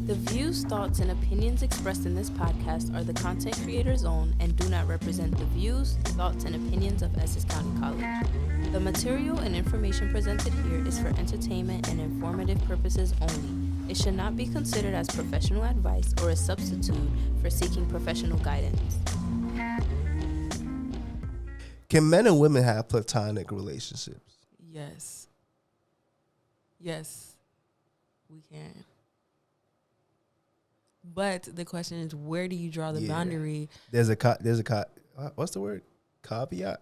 The views, thoughts, and opinions expressed in this podcast are the content creator's own and do not represent the views, thoughts, and opinions of Essex County College. The material and information presented here is for entertainment and informative purposes only. It should not be considered as professional advice or a substitute for seeking professional guidance. Can men and women have platonic relationships? Yes. Yes, we can. But the question is, where do you draw the boundary? There's a what's the word? Caveat.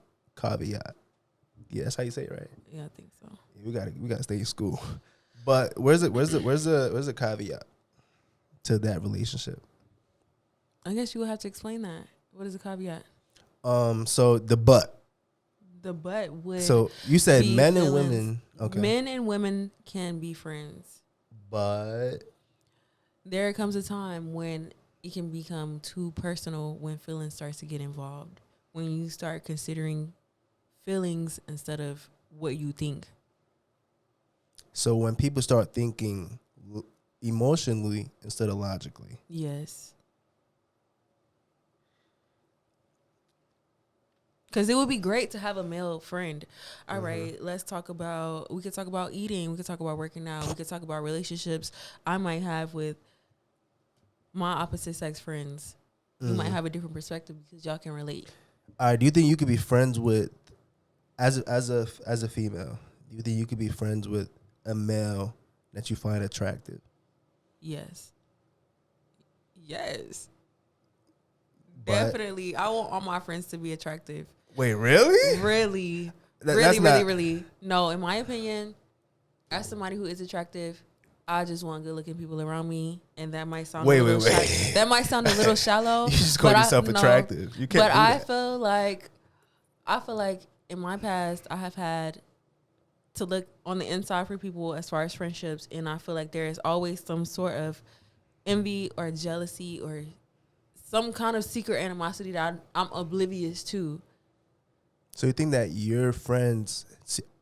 Yeah, that's how you say it, right? Yeah, I think so. We gotta stay in school. But where's the caveat to that relationship? I guess you would have to explain that. What is a caveat? So the but. The but would. So you said men feelings. and women. Okay. Men and women can be friends. But There comes a time when it can become too personal when feelings starts to get involved. When you start considering feelings instead of what you think. so when people start thinking emotionally instead of logically. Yes. Because it would be great to have a male friend. All right, we could talk about eating. We could talk about working out. We could talk about relationships I might have with my opposite sex friends. You might have a different perspective because y'all can relate. All right, do you think you could be friends with, as a female, do you think you could be friends with a male that you find attractive? Yes. Yes. But- Definitely. I want all my friends to be attractive. Wait, really? Really. That's not- Really. No, in my opinion, as somebody who is attractive, I just want good-looking people around me, and that might sound Wait. that might sound a little shallow. You just call yourself attractive. You can't. But do I that. feel like in my past, I have had to look on the inside for people as far as friendships, and I feel like there is always some sort of envy or jealousy or some kind of secret animosity that I'm oblivious to. So you think that your friends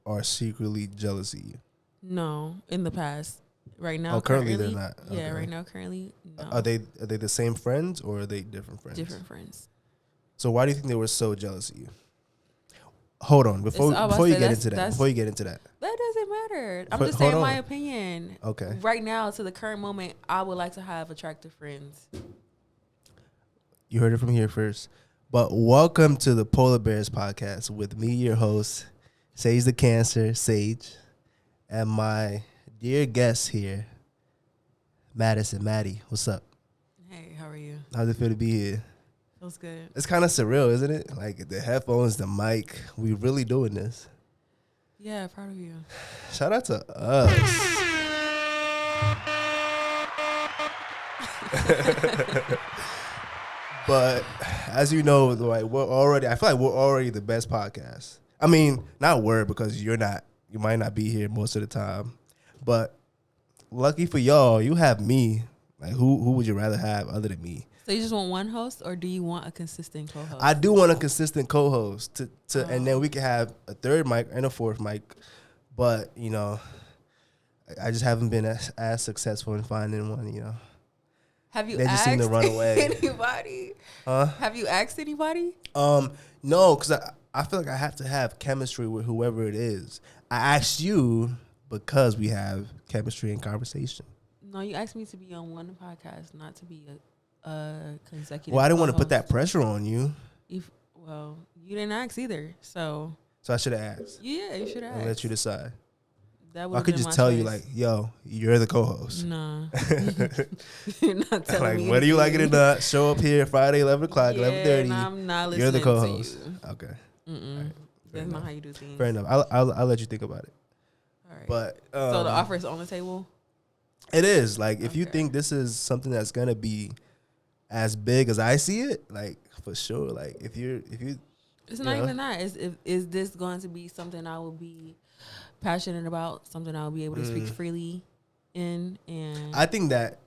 are secretly jealous of you? No, in the past. Right now, currently they're not. Yeah, Okay. right now, currently, no. Are they the same friends or are they different friends? Different friends. So why do you think they were so jealous of you? Hold on, before you get into that. That doesn't matter. I'm But just saying hold my on. opinion. Okay. Right now, to the current moment, I would like to have attractive friends. You heard it from here first. But welcome to the Polar Bears podcast with me, your host, Sage the Cancer, Sage, and my dear guest here, Madi. What's up? Hey, how are you? How's it feel to be here? Feels good. It's kind of surreal, isn't it? Like the headphones, the mic. We really doing this. Yeah, proud of you. Shout out to us. But as you know, like I feel like we're already the best podcast. I mean, not word because you might not be here most of the time. But lucky for y'all, you have me. Like who would you rather have other than me? So you just want one host, or do you want a consistent co-host? I do want a consistent co-host and then we can have a third mic and a fourth mic. But, you know, I just haven't been as successful in finding one, you know. Have you They just asked seem to run away. anybody? Huh? Have you asked anybody? No, because I feel like I have to have chemistry with whoever it is. I asked you because we have chemistry and conversation. No, you asked me to be on one podcast, not to be a consecutive. Well, I didn't want to put co-host. that pressure on you. Well, you didn't ask either, so So I should have asked. yeah, you should have. And let you decide. That I could just tell you, like, yo, you're the co-host. nah, you're not telling Like, me. whether you like it or anything. not, show up here Friday, 11 o'clock, Yeah, 11:30. and I'm not listening You're the to co-host. you. Okay. Mm-mm. That's enough. not how you do things. Fair enough. I'll let you think about it. All right. But so the offer is on the table. it is like if you Okay. think this is something that's gonna be as big as I see it, like for sure. Like if you It's not even that. Is this going to be something I will be passionate about? Something I will be able to speak freely in? And I think that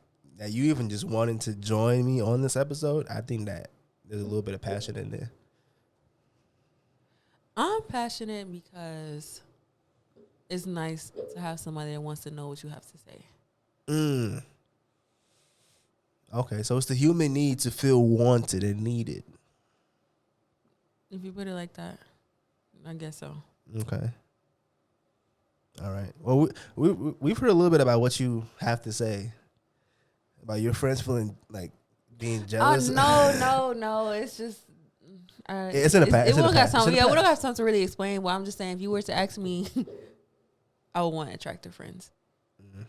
you even just wanting to join me on this episode, I think that there's a little bit of passion in there. I'm passionate because it's nice to have somebody that wants to know what you have to say. Okay, so it's the human need to feel wanted and needed. If you put it like that, I guess so. Okay. All right. Well, we've heard a little bit about what you have to say about your friends feeling like being jealous. No. It's just it's in the past. We don't got something to really explain. Well, I'm just saying, if you were to ask me, I would want attractive friends. Mm-hmm.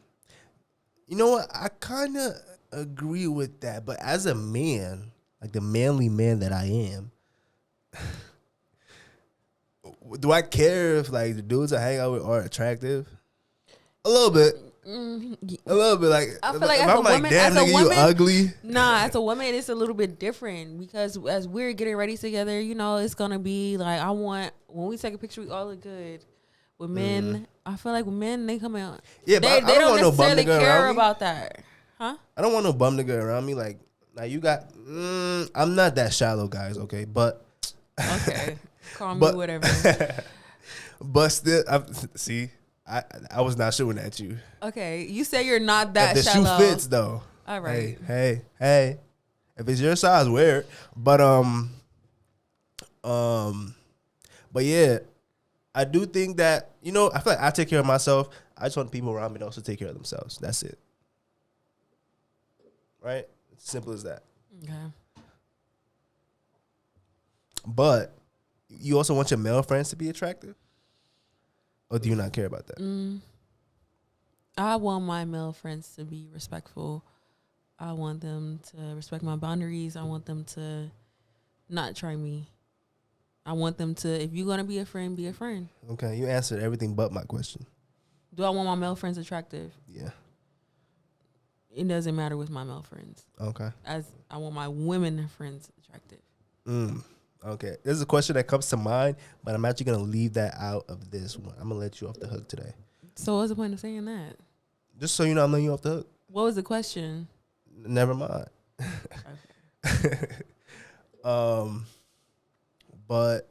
You know what? I kind of agree with that, but as a man, like the manly man that I am, do I care if like the dudes I hang out with are attractive? A little bit. A little bit. Like I feel like if as I'm a like, woman, damn, nigga, you ugly. Nah, as a woman, it's a little bit different because as we're getting ready together, you know, it's gonna be like when we take a picture, we all look good. With men, I feel like with men, they come out. Yeah, but they I don't want no bum necessarily nigga care around me. about that, huh? I don't want no bum nigga around me. Like you got. I'm not that shallow, guys. Okay, but okay, call me whatever. But still, I was not shooting at you. Okay, you say you're not that if the shallow. shoe fits though. All right. Hey. If it's your size, wear it. But but yeah, I do think that, you know, I feel like I take care of myself. I just want people around me to also take care of themselves. That's it. Right? Simple as that. Okay. But you also want your male friends to be attractive? Or do you not care about that? I want my male friends to be respectful. I want them to respect my boundaries. I want them to not try me. I want them to, if you're going to be a friend, be a friend. Okay, you answered everything but my question. Do I want my male friends attractive? Yeah. It doesn't matter with my male friends. Okay. As I want my women friends attractive. Okay. This is a question that comes to mind, but I'm actually going to leave that out of this one. I'm going to let you off the hook today. So what's the point of saying that? Just so you know, I'm letting you off the hook. What was the question? Never mind. Okay. But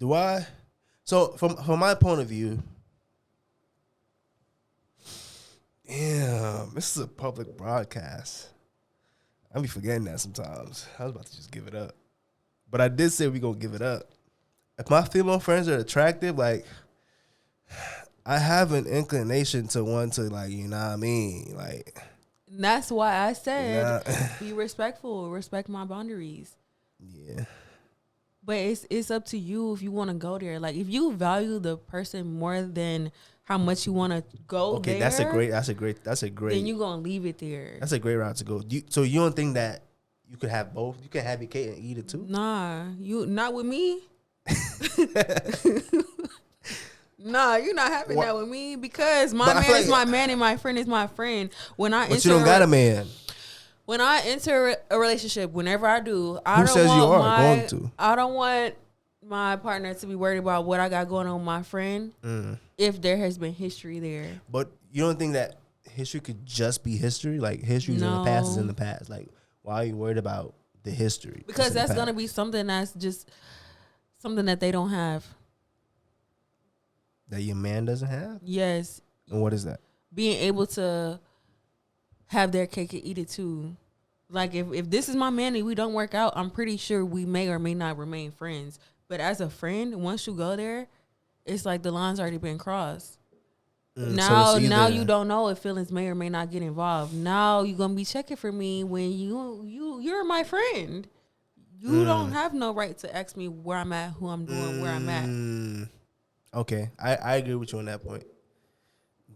do I? So from my point of view, this is a public broadcast. I be forgetting that sometimes. I was about to just give it up, but I did say we gonna give it up. If my female friends are attractive, like I have an inclination to want to, like, you know what I mean, like. And that's why I said be respectful, respect my boundaries. Yeah. But it's up to you if you want to go there. Like, if you value the person more than how much you want to go there. Okay, that's a great. Then you gonna leave it there. That's a great route to go. So you don't think that you could have both? You can have your cake and eat it too? Nah, you not with me. Nah, you're not having that with me because my man is my man and my friend is my friend. But you don't got a man. When I enter a relationship, whenever I do, I don't want my partner to be worried about what I got going on with my friend if there has been history there. But you don't think that history could just be history? Like, history's in the past is in the past. Like, why are you worried about the history? Because that's going to be something that's just something that they don't have. That your man doesn't have? Yes. And what is that? Being able to have their cake and eat it too. Like, if this is my man and we don't work out, I'm pretty sure we may or may not remain friends. But as a friend, once you go there, it's like the line's already been crossed. Now you don't know if feelings may or may not get involved. Now you're gonna be checking for me when you're my friend. You don't have no right to ask me where I'm at, who I'm doing, where I'm at. Okay, I agree with you on that point.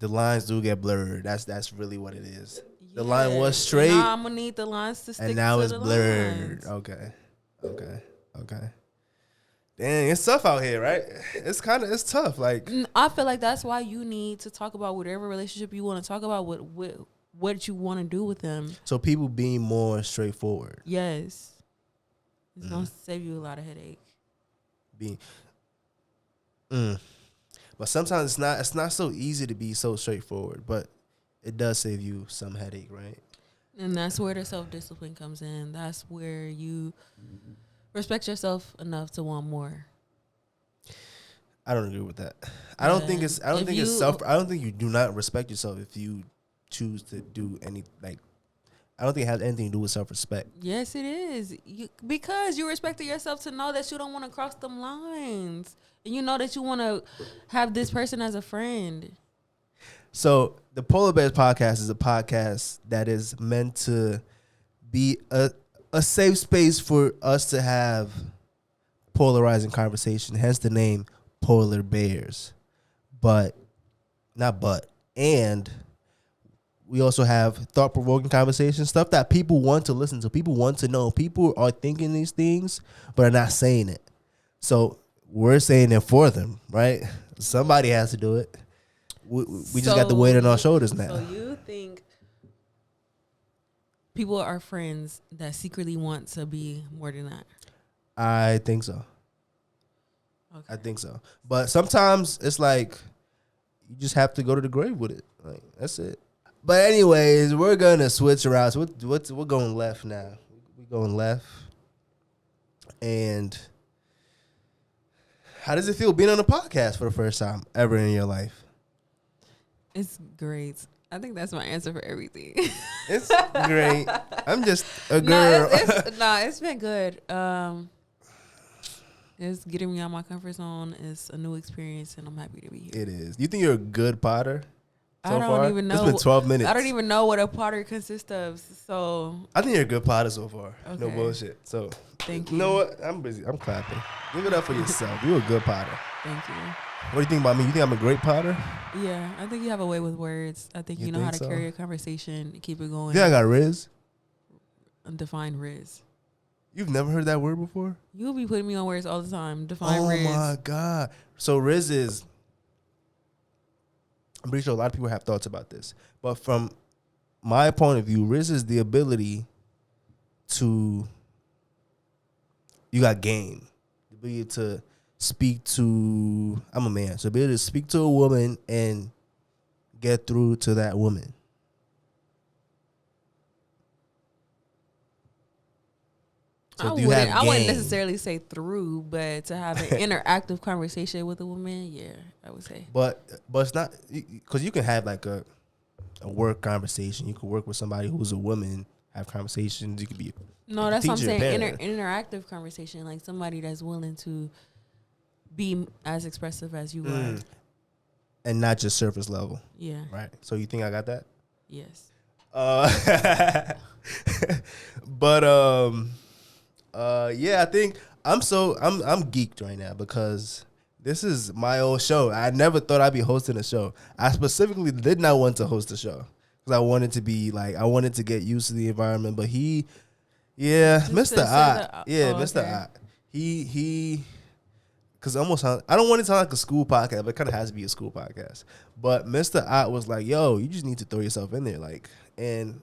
The lines do get blurred. That's really what it is. The line was straight. Now I'm gonna need the lines to stick. And now to it's the blurred. lines. Okay. Dang, it's tough out here, right? It's tough. Like, I feel like that's why you need to talk about whatever relationship you want to talk about with what you want to do with them. So people being more straightforward. Yes, it's gonna save you a lot of headache. But sometimes it's not so easy to be so straightforward, but it does save you some headache, right? And that's where the self-discipline comes in. That's where you respect yourself enough to want more. I don't agree with that. I don't think you do not respect yourself if you choose to do any, like, I don't think it has anything to do with self-respect. Yes, it is. Because you respected yourself to know that you don't want to cross them lines. And you know that you want to have this person as a friend. So the Polar Bears podcast is a podcast that is meant to be a safe space for us to have polarizing conversation. Hence the name Polar Bears. And we also have thought-provoking conversations, stuff that people want to listen to. People want to know. People are thinking these things, but are not saying it. So we're saying it for them, right? Somebody has to do it. We just got the weight on our shoulders now. So you think people are friends that secretly want to be more than that? I think so. Okay. I think so. But sometimes it's like you just have to go to the grave with it. Like, that's it. But anyways, we're gonna switch around. So we're going left now. We're going left. And how does it feel being on a podcast for the first time ever in your life? It's great. I think that's my answer for everything. It's great. I'm just a girl. It's been good. It's getting me out of my comfort zone. It's a new experience, and I'm happy to be here. It is. Do you think you're a good potter? I don't even know. It's been 12 minutes. I don't even know what a potter consists of. So I think you're a good potter so far. Okay. No bullshit. So Thank you know what? I'm busy. I'm clapping. Give it up for yourself. You're a good potter. Thank you. What do you think about me? You think I'm a great potter? Yeah, I think you have a way with words. I think you know how to carry a conversation, keep it going. Yeah, I got Riz. Define Riz. You've never heard that word before? You'll be putting me on words all the time. Define Riz. Oh my God. So Riz is, I'm pretty sure a lot of people have thoughts about this. But from my point of view, Riz is the ability to, you got game. The ability to speak to, I'm a man, so be able to speak to a woman and get through to that woman. So I wouldn't necessarily say through, but to have an interactive conversation with a woman, yeah, I would say. But it's not, because you can have like a work conversation. You can work with somebody who's a woman, have conversations. You could be no, that's what I'm saying. Interactive conversation, like somebody that's willing to be as expressive as you are, and not just surface level. Yeah. Right. So you think I got that? Yes. But yeah, I think I'm geeked right now because this is my own show. I never thought I'd be hosting a show. I specifically did not want to host a show because I wanted to get used to the environment. But Mr. Ott, Mr. Ott, he. Because I don't want it to sound like a school podcast, but it kind of has to be a school podcast. But Mr. Ott was like, yo, you just need to throw yourself in there. And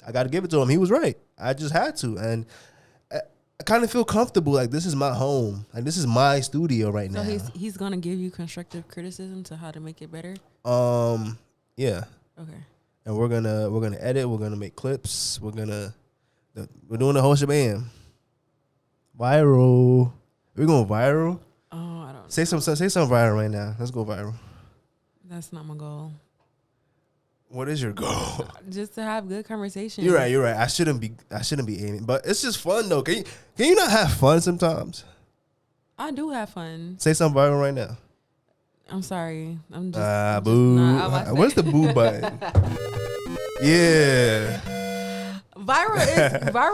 I got to give it to him. He was right. I just had to. And I kind of feel comfortable. Like, this is my home. Like, this is my studio right now. So he's going to give you constructive criticism to how to make it better? Yeah. Okay. And we're gonna edit. We're going to make clips. We're doing the whole shebang. Viral. We're going viral. Oh, I don't know. Say something viral right now. Let's go viral. That's not my goal. What is your goal? Just to have good conversation. You're right. I shouldn't be aiming, but it's just fun though. Can you not have fun sometimes? I do have fun. Say something viral right now. I'm sorry. I'm just boo. Where's the boo button? Yeah. Viral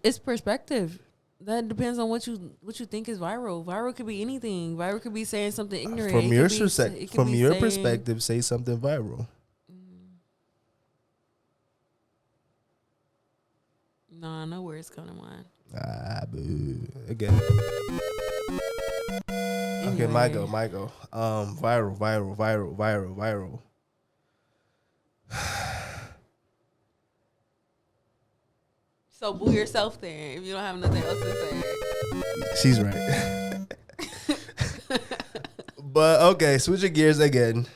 is perspective. That depends on what you think is viral. Viral could be anything. Viral could be saying something ignorant. From your perspective, say something viral. Nah, no words come to mind. Boo. Again. Anyway. Okay, my go. Viral. So boo yourself then if you don't have nothing else to say. She's right. But okay, switching gears again.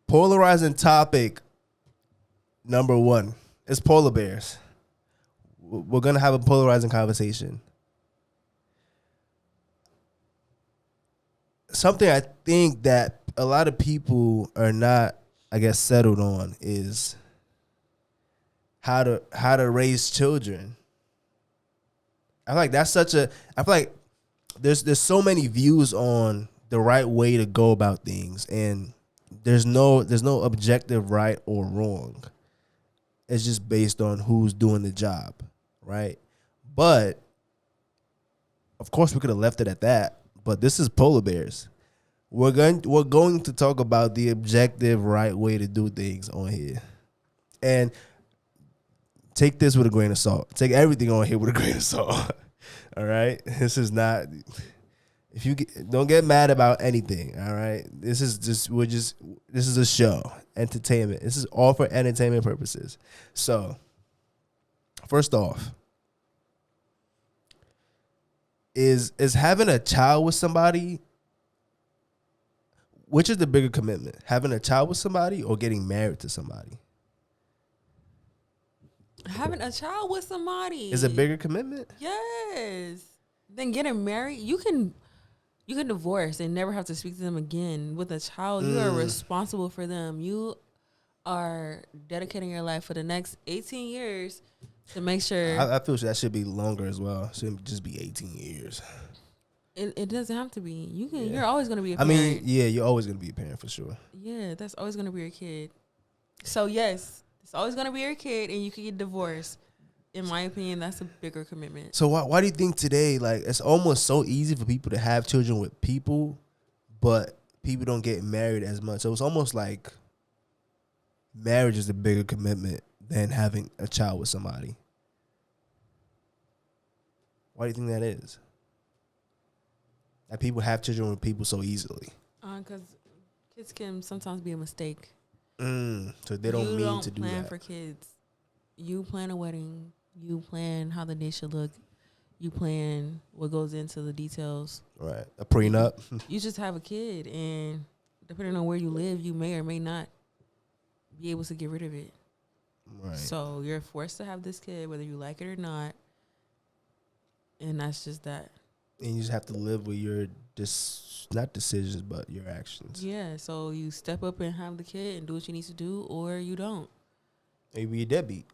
Polarizing topic number 1 is polar bears. We're gonna have a polarizing conversation. Something I think that a lot of people are not, I guess, settled on is how to raise children. I feel like that's such a. I feel like there's so many views on the right way to go about things, and there's no objective right or wrong. It's just based on who's doing the job, right? But of course, we could have left it at that. But this is polar bears. We're going to talk about the objective right way to do things on here, and take this with a grain of salt. Take everything on here with a grain of salt. All right, this is not. If you don't get mad about anything, all right. This is a show, entertainment. This is all for entertainment purposes. So, first off, is having a child with somebody. Which is the bigger commitment? Having a child with somebody or getting married to somebody? Having a child with somebody is a bigger commitment. Yes. Then getting married, you can divorce and never have to speak to them again. With a child, you are responsible for them. You are dedicating your life for the next 18 years to make sure. I feel that should be longer as well. It shouldn't just be 18 years. It doesn't have to be. You can. Yeah. You're always going to be a parent. I mean, yeah, you're always going to be a parent for sure. Yeah, that's always going to be your kid. So yes, it's always going to be your kid, and you can get divorced. In my opinion, that's a bigger commitment. So why do you think today, like, it's almost so easy for people to have children with people, but people don't get married as much? So it's almost like marriage is a bigger commitment than having a child with somebody. Why do you think that is? That people have children with people so easily? Because kids can sometimes be a mistake. So they don't mean to do that. You don't plan for kids. You plan a wedding. You plan how the day should look. You plan what goes into the details. Right. A prenup. You just have a kid, and depending on where you live, you may or may not be able to get rid of it. Right. So you're forced to have this kid, whether you like it or not. And that's just that. And you just have to live with your not decisions, but your actions. Yeah, so you step up and have the kid and do what you need to do, or you don't. Maybe a deadbeat,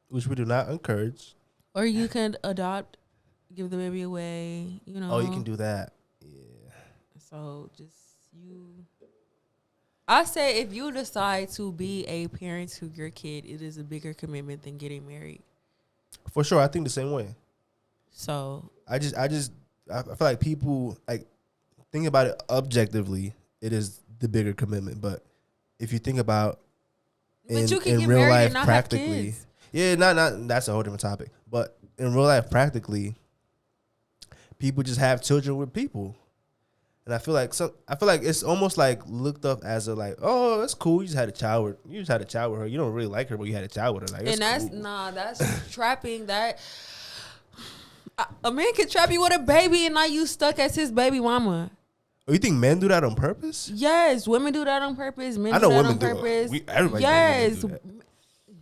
which we do not encourage. Or you can adopt, give the baby away, you know. Oh, you can do that. Yeah. So just I say if you decide to be a parent to your kid, it is a bigger commitment than getting married. For sure, I think the same way. So I feel like people think about it objectively. It is the bigger commitment, but if you think about in real life practically, yeah, not that's a whole different topic. But in real life practically, people just have children with people, and I feel like it's almost like looked up as a like, oh, that's cool. You just had a child with her. You don't really like her, but you had a child with her. Like, that's cool. That's trapping. That a man can trap you with a baby and now you stuck as his baby mama. Oh, you think men do that on purpose? Yes, women do that on purpose. Men do that on purpose. Everybody yes.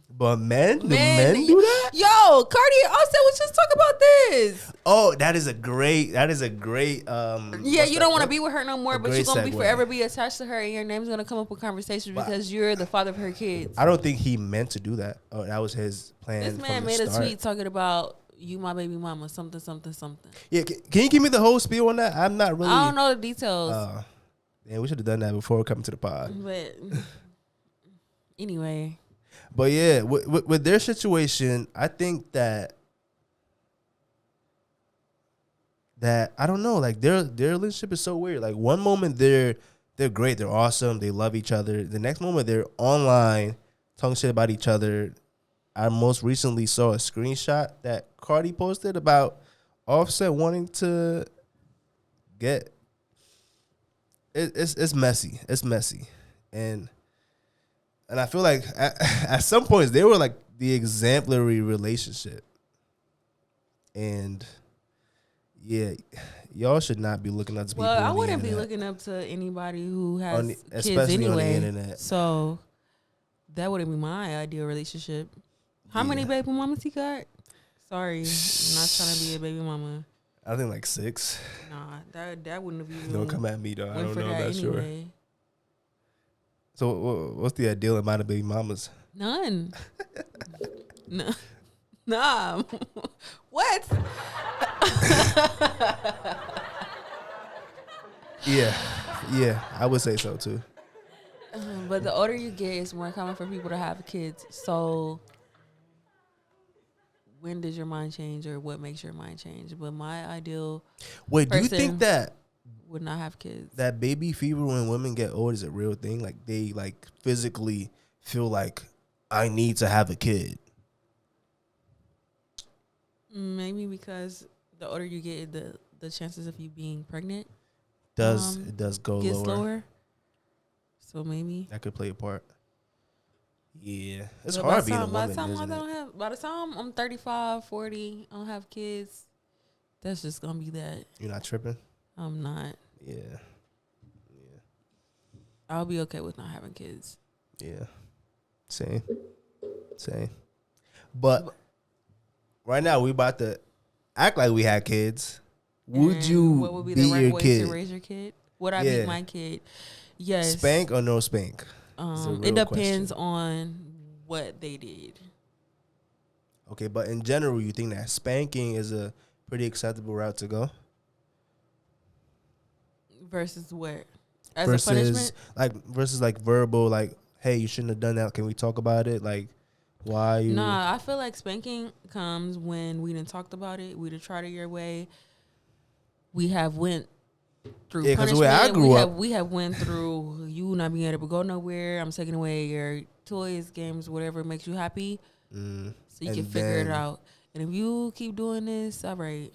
But men do that? Yo, Cardi and Offset, let's just talk about this. Oh, that is a great yeah, you don't want to be with her no more, but you're going to be forever be attached to her, and your name's going to come up with conversations because you're the father of her kids. I don't think he meant to do that. Oh, that was his plan. This man made a tweet talking about you my baby mama, something. Yeah, can you give me the whole spiel on that? I'm not really. I don't know the details. Yeah, we should have done that before coming to the pod. But anyway. But yeah, with their situation, I think that I don't know, like their relationship is so weird. Like one moment they're great, they're awesome, they love each other. The next moment they're online talking shit about each other. I most recently saw a screenshot that Cardi posted about Offset wanting to get. It's messy. It's messy, and I feel like at some points they were like the exemplary relationship, and yeah, y'all should not be looking up to people. Well, I wouldn't be looking up to anybody who has kids especially anyway. On the internet. So that wouldn't be my ideal relationship. How many baby mamas he got? Sorry, I'm not trying to be a baby mama. I think like 6. Nah, that wouldn't have even Don't come at me though. I went don't for know. I'm that not sure. anyway. So what's the ideal amount of baby mamas? None. No. Nah. What? Yeah, I would say so too. But the older you get, it's more common for people to have kids. So when does your mind change, or what makes your mind change? But my ideal Wait, do you person think that would not have kids. that baby fever when women get old is a real thing? Like they like physically feel like I need to have a kid. Maybe because the older you get, the chances of you being pregnant It does go get lower. slower. So maybe That could play a part. Yeah, it's But hard being a by woman, isn't it? by the time I'm 35, 40, I don't have kids. That's just gonna be that. You're not tripping. I'm not. Yeah, I'll be okay with not having kids. yeah, same. But right now we about to act like we had kids. Would And you what would be be the right your way kid? to raise your kid? Would I Yeah. be my kid? Yes. Spank or no spank? It's a It real depends question. on what they did. Okay, but in general, you think that spanking is a pretty acceptable route to go Versus what? As a punishment? versus like verbal, like, hey, you shouldn't have done that. Can we talk about it? Like, why you? Nah, I feel like spanking comes when we done talked about it. We done tried it your way. We have went through Yeah, 'cause the punishment. way I grew up- we have went through you not being able to go nowhere. I'm taking away your toys, games, whatever makes you happy, so you And can figure it then out. And if you keep doing this, all right,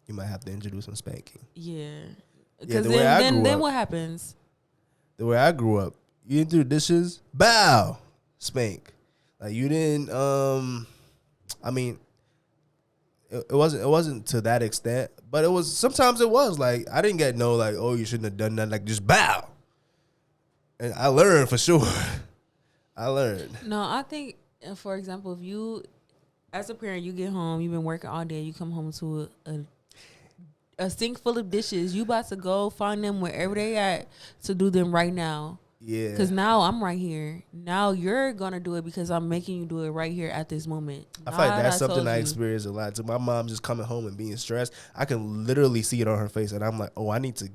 You might have to introduce some spanking. yeah. Yeah, Because the way I grew then up- what happens? The way I grew up, you didn't do the dishes, bow, spank. Like you didn't. I mean, it wasn't to that extent, but it was. Sometimes it was like I didn't get no like, oh, you shouldn't have done that. Like just bow. And I learned for sure. I learned. No, I think, for example, if you, as a parent, you get home, you've been working all day, you come home to a sink full of dishes, you about to go find them wherever they at to do them right now. Yeah. Because now I'm right here. Now you're going to do it because I'm making you do it right here at this moment. I feel like that's something told I you. experienced a lot. So my mom just coming home and being stressed, I can literally see it on her face, and I'm like, oh, I need to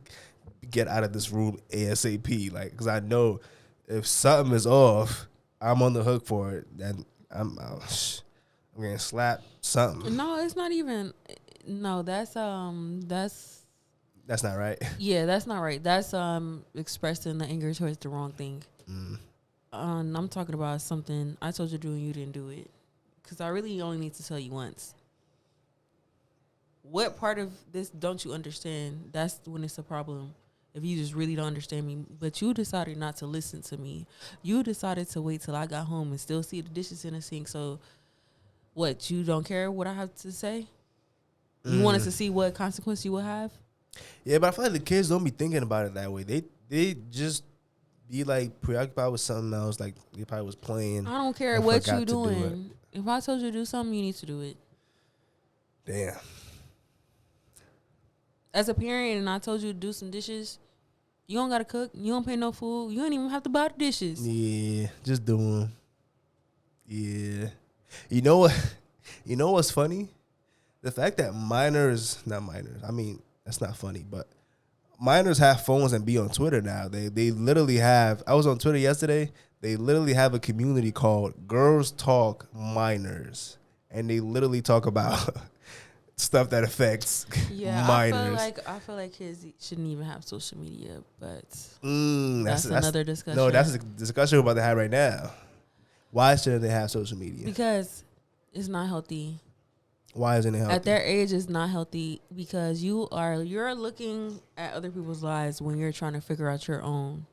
get out of this room ASAP. Like, because I know if something is off, I'm on the hook for it, and I'm gonna slap something. No, it's not even. No, that's That's not right. yeah, that's not right. That's expressing the anger towards the wrong thing. I'm talking about something I told you to do and you didn't do it. Because I really only need to tell you once. What part of this don't you understand? That's when it's a problem. If you just really don't understand me. But you decided not to listen to me. You decided to wait till I got home and still see the dishes in the sink. So what, you don't care what I have to say? You wanted to see what consequence you would have? Yeah, but I feel like the kids don't be thinking about it that way. They just be like preoccupied with something else. Like they probably was playing. I don't care and what forgot you to do it. doing. If I told you to do something, you need to do it. Damn. As a parent, and I told you to do some dishes, you don't gotta cook. You don't pay no food. You don't even have to buy the dishes. Yeah, just do them. Yeah. You know what? You know what's funny? The fact that not minors. I mean, that's not funny, but minors have phones and be on Twitter now. They literally have. I was on Twitter yesterday. They literally have a community called Girls Talk Minors, and they literally talk about stuff that affects minors. I feel like kids shouldn't even have social media, but That's another discussion. No, that's a discussion we're about to have right now. Why shouldn't they have social media? Because it's not healthy. Why isn't it healthy? At their age, it's not healthy because you're looking at other people's lives when you're trying to figure out your own.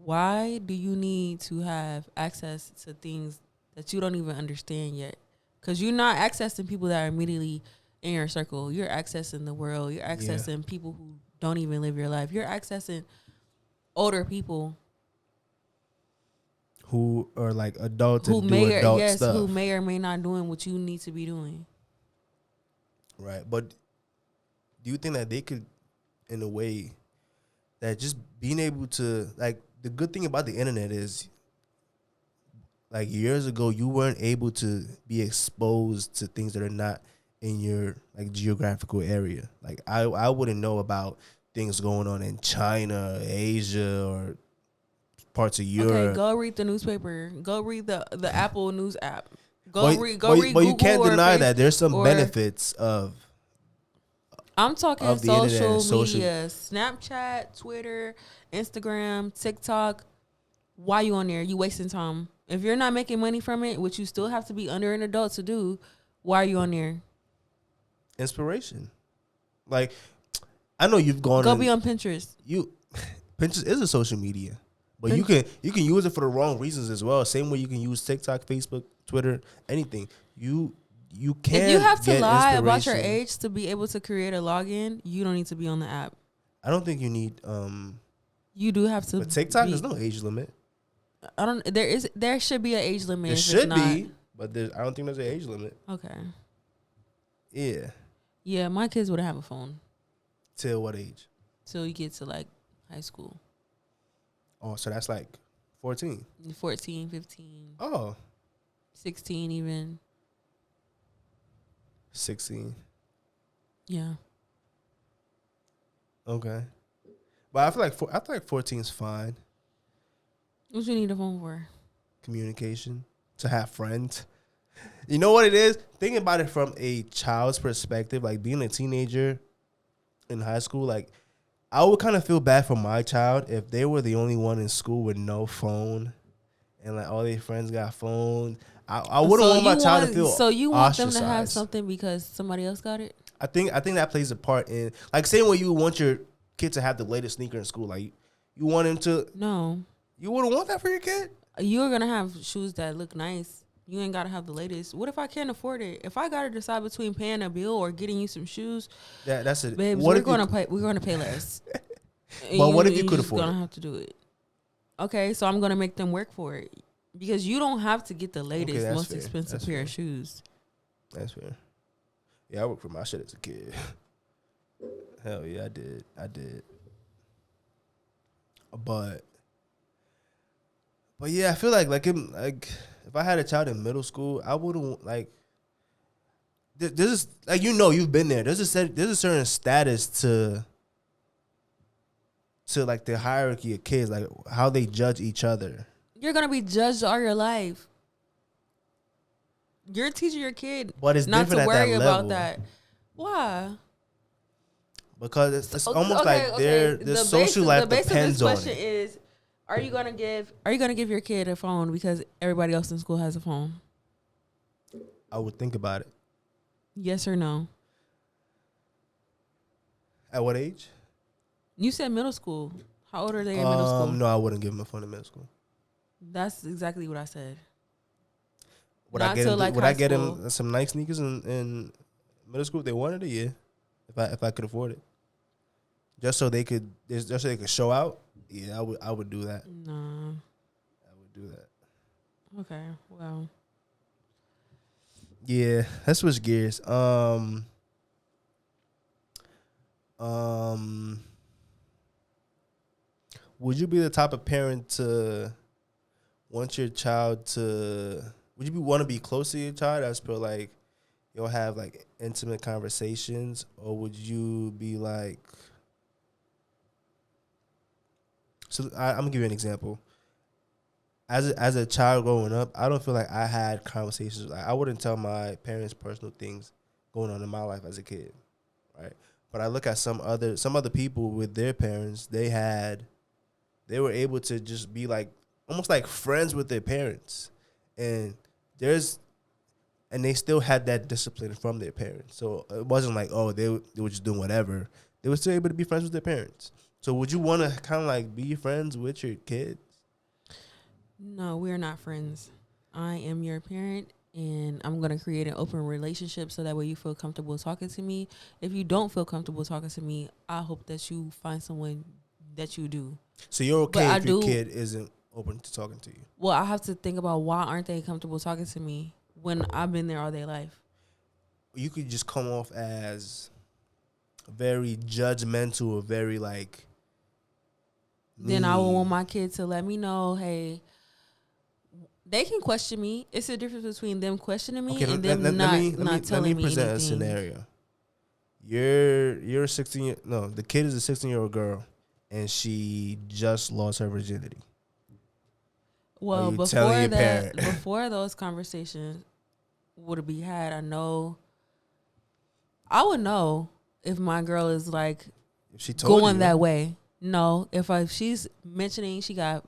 Why do you need to have access to things that you don't even understand yet? Because you're not accessing people that are immediately in your circle. You're accessing the world. You're accessing people who don't even live your life. You're accessing older people who are like adults who and do adult stuff. who may or may not doing what you need to be doing. Right, but do you think that they could, in a way, that just being able to, like, the good thing about the internet is, like, years ago, you weren't able to be exposed to things that are not in your, like, geographical area. Like, I wouldn't know about things going on in China, Asia, or parts of Europe. Okay, go read the newspaper. Go read the Apple News app. Go read But Google you can't deny that there's some or- benefits of. I'm talking Of the internet social and social- media, Snapchat, Twitter, Instagram, TikTok. Why you on there? You wasting time. If you're not making money from it, which you still have to be under an adult to do, why are you on there? Inspiration. Like, I know you've gone. Go be on Pinterest. Pinterest is a social media, but you can use it for the wrong reasons as well. Same way you can use TikTok, Facebook, Twitter, anything. You can. If you have to get lie about your inspiration. age to be able to create a login, you don't need to be on the app. I don't think you need. You do have to. But TikTok, there's no age limit. I don't. There should be an age limit. There if should it's not. be, but I don't think there's an age limit. Okay. Yeah. Yeah, my kids wouldn't have a phone Till what age? till you get to like high school. Oh, so that's like 14. 14, 15, Oh, 16 even. 16. Yeah. Okay. But I feel like 14 is fine. What you need a phone for? Communication, to have friends. You know what it is? Thinking about it from a child's perspective, like being a teenager in high school, like I would kind of feel bad for my child if they were the only one in school with no phone and like all their friends got phones. I wouldn't want my child to feel So you want them to have ostracized. something because somebody else got it? I think that plays a part in, like, same way you want your kid to have the latest sneaker in school. Like you want him to. No. You wouldn't want that for your kid? You're going to have shoes that look nice. You ain't got to have the latest. What if I can't afford it? If I got to decide between paying a bill or getting you some shoes, That's it. babes, we're going to pay less. But what if you could afford it? You're going to have to do it. Okay, so I'm going to make them work for it. Because you don't have to get the latest, that's most fair. expensive That's pair fair. of shoes. That's fair. Yeah, I worked for my shit as a kid. Hell yeah, I did. But yeah, I feel like if I had a child in middle school, I wouldn't like. This is like, you've been there. There's a certain status to like the hierarchy of kids, like how they judge each other. You're going to be judged all your life. You're teaching your kid But it's not to different at worry that about level. that. Why? Because it's almost like their social life depends on The base of this question it. is: Are you gonna give your kid a phone because everybody else in school has a phone? I would think about it. Yes or no? At what age? You said middle school. How old are they in middle school? No, I wouldn't give him a phone in middle school. That's exactly what I said. Would Not I get till, him? like, Would high I get school. him some nice sneakers in middle school if they wanted it? Yeah, if I could afford it, just so they could show out. Yeah, I would do that. No. I would do that. Okay. Well. Yeah, let's switch gears. Would you be the type of parent to want your child to? Would you want to be close to your child as per like you'll have like intimate conversations, or would you be like? So I'm gonna give you an example. As a child growing up, I don't feel like I had conversations. Like I wouldn't tell my parents personal things going on in my life as a kid, right? But I look at some other people with their parents. They were able to just be like almost like friends with their parents, and they still had that discipline from their parents. So it wasn't like, oh, they were just doing whatever. They were still able to be friends with their parents. So would you want to kind of like be friends with your kids? No, we're not friends. I am your parent, and I'm going to create an open relationship so that way you feel comfortable talking to me. If you don't feel comfortable talking to me, I hope that you find someone that you do. So you're okay But if your kid isn't open to talking to you? Well, I have to think about why aren't they comfortable talking to me when I've been there all their life. You could just come off as very judgmental or very like. Then I would want my kid to let me know, hey, they can question me. It's a difference between them questioning me and them not telling me anything. Let me present a scenario. You're 16. No, the kid is a 16-year-old girl, and she just lost her virginity. Well, before those conversations would be had, I would know if my girl is like if she told going you, that way. No, if she's mentioning she got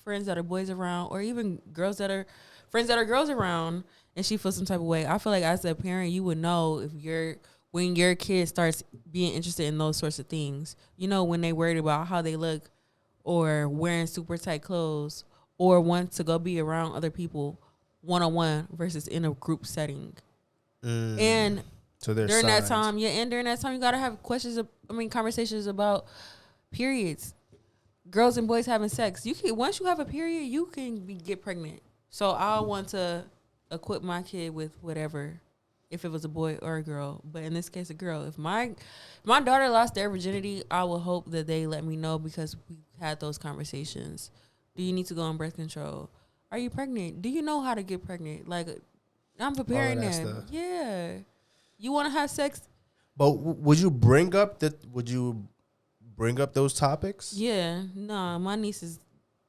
friends that are boys around, or even girls that are friends that are girls around, and she feels some type of way, I feel like as a parent, you would know if when your kid starts being interested in those sorts of things. You know, when they worried about how they look, or wearing super tight clothes, or want to go be around other people one-on-one versus in a group setting. And so during that time, you gotta have conversations about periods, girls and boys having sex. You can, once you have a period, you can get pregnant. So I want to equip my kid with whatever, if it was a boy or a girl. But in this case, a girl. If my daughter lost their virginity, I will hope that they let me know, because we had those conversations. Do you need to go on birth control? Are you pregnant? Do you know how to get pregnant? Like, I'm preparing them. Yeah. You want to have sex? But would you bring up those topics? Yeah. No, my niece is,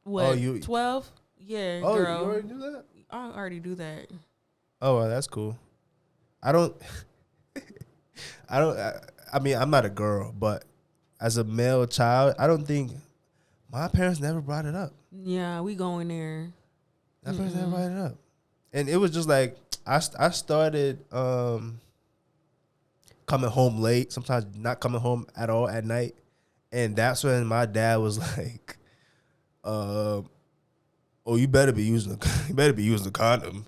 12? Yeah, girl. You already do that? I already do that. Oh, well, that's cool. I mean, I'm not a girl, but as a male child, I don't think my parents never brought it up. Yeah, we going there. My parents never brought it up. And it was just like, I started coming home late, sometimes not coming home at all at night. And that's when my dad was like, "Oh, you better be using the condom."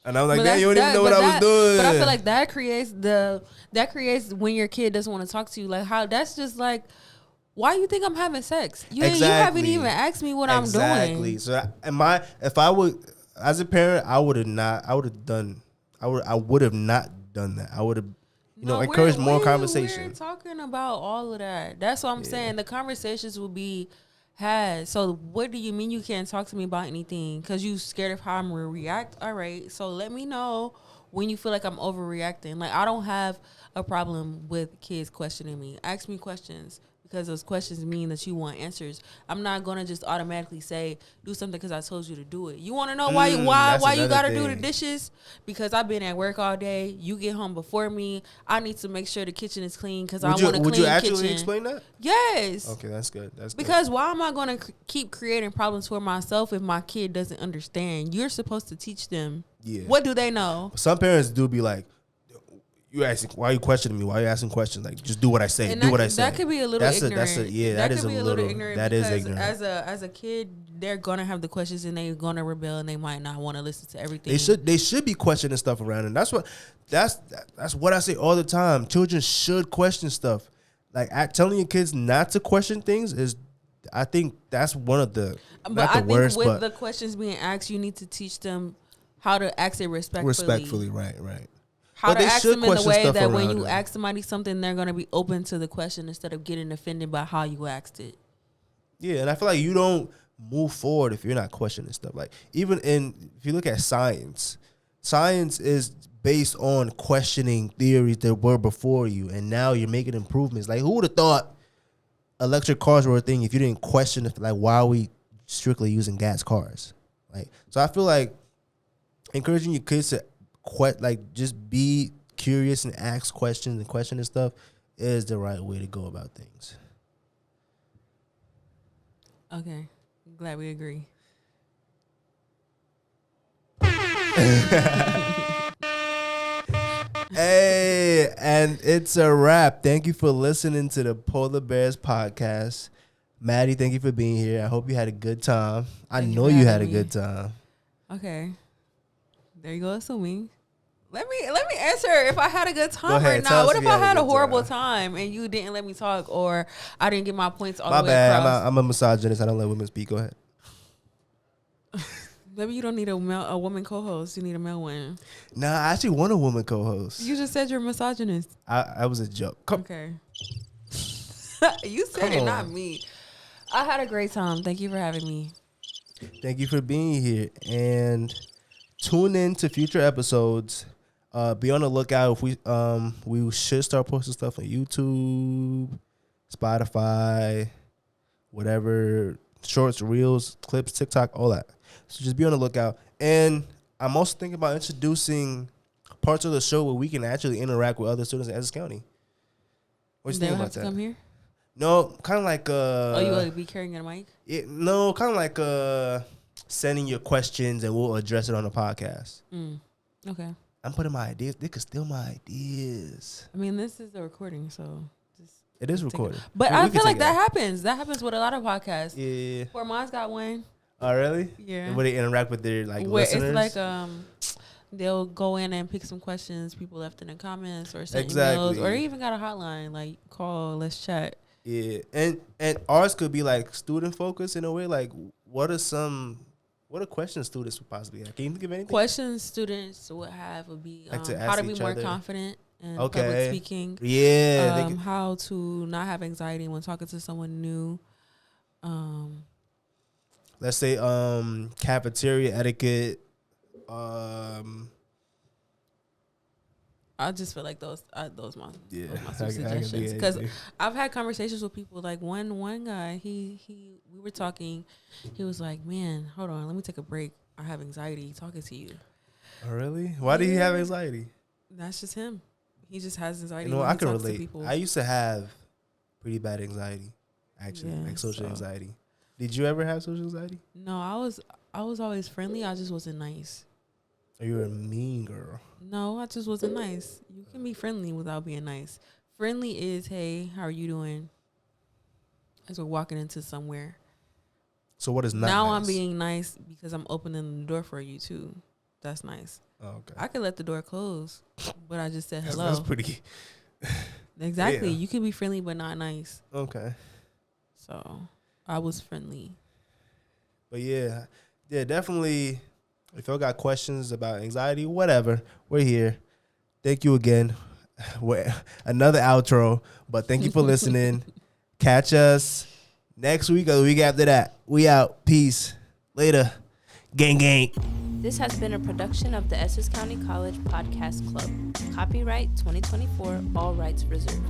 And I'm like, "Damn, you don't even know what I was doing." But I feel like that creates when your kid doesn't want to talk to you. Like, how that's just like, why you think I'm having sex? You haven't even asked me what I'm doing. Exactly. So if I would, as a parent, I would have not done that. I would have, encouraged more conversation. We're talking about all of that. That's what I'm saying. The conversations will be had. So what do you mean you can't talk to me about anything? Because you scared of how I'm going to react? All right. So let me know when you feel like I'm overreacting. Like, I don't have a problem with kids questioning me. Ask me questions, because those questions mean that you want answers. I'm not going to just automatically say, do something because I told you to do it. You want to know why you got to do the dishes? Because I've been at work all day. You get home before me. I need to make sure the kitchen is clean because I want a clean kitchen. Would you actually explain that? Yes. Okay, that's good. Because why am I going to keep creating problems for myself if my kid doesn't understand? You're supposed to teach them. Yeah. What do they know? Some parents do be like, you asking, why are you questioning me? Why are you asking questions? Like, just do what I say. Do what I say. That could be a little ignorant. That is a little ignorant. That is ignorant. As a kid, they're gonna have the questions and they're gonna rebel and they might not want to listen to everything. They should be questioning stuff around, and that's what I say all the time. Children should question stuff. Like, telling your kids not to question things is, I think that's one of the worst. With the questions being asked, you need to teach them how to ask it respectfully. Respectfully, right. How to ask them in a way that when you ask somebody something, they're going to be open to the question instead of getting offended by how you asked it. Yeah, and I feel like you don't move forward if you're not questioning stuff. Like, if you look at science is based on questioning theories that were before you, and now you're making improvements. Like, who would have thought electric cars were a thing if you didn't question it? Like, why are we strictly using gas cars? Like, so I feel like encouraging your kids to just be curious and ask questions and question and stuff is the right way to go about things. Okay. Glad we agree. Hey, and it's a wrap. Thank you for listening to the Polar Bears podcast. Maddie, thank you for being here. I hope you had a good time. I know you had a good time. Okay. There you go, assuming. Let me answer if I had a good time or not. What if I had a horrible time and you didn't let me talk, or I didn't get my points all the way across? I'm a misogynist. I don't let women speak. Go ahead. Maybe you don't need a woman co-host. You need a male one. Nah, I actually want a woman co-host. You just said you're misogynist. I was a joke. Okay. You said it, not me. I had a great time. Thank you for having me. Thank you for being here. And tune in to future episodes. Be on the lookout. If we should start posting stuff on YouTube, Spotify, whatever, shorts, reels, clips, TikTok, all that. So just be on the lookout. And I'm also thinking about introducing parts of the show where we can actually interact with other students in Essex County. What you think about that? They have to come here? No, kind of like you will be carrying a mic? No, kind of like sending your questions and we'll address it on the podcast. Okay. I'm putting my ideas. They could steal my ideas. I mean, this is a recording, so it is recorded. But I feel like that happens. That happens with a lot of podcasts. Yeah. Poor Mom's got one. Oh, really? Yeah. Where they interact with their listeners. It's like they'll go in and pick some questions people left in the comments or send exactly. emails, or they even got a hotline like call, let's chat. Yeah, and ours could be like student focused in a way. Like, what are questions students would possibly have? Can you think of anything? Questions students would have would be like how to be more confident in public speaking. Yeah. How to not have anxiety when talking to someone new. Let's say cafeteria etiquette. I just feel like those my suggestions, because I've had conversations with people like one guy we were talking, he was like, man, hold on, let me take a break, I have anxiety talking to you. Oh, really? Why do he have anxiety? That's just him. He just has anxiety. I can relate. I used to have pretty bad anxiety, actually, like social anxiety. Did you ever have social anxiety? No, I was always friendly. I just wasn't nice. Or you were a mean girl? No, I just wasn't nice. You can be friendly without being nice. Friendly is, hey, how are you doing? As we're walking into somewhere. So what is not now nice? I'm being nice because I'm opening the door for you too. That's nice. Oh, okay. I could let the door close, but I just said hello. That's pretty. Exactly. Yeah. You can be friendly but not nice. Okay. So I was friendly. But yeah, definitely. If y'all got questions about anxiety, whatever, we're here. Thank you again. Another outro, but thank you for listening. Catch us next week or the week after that. We out. Peace. Later. Gang, gang. This has been a production of the Essex County College Podcast Club. Copyright 2024, all rights reserved.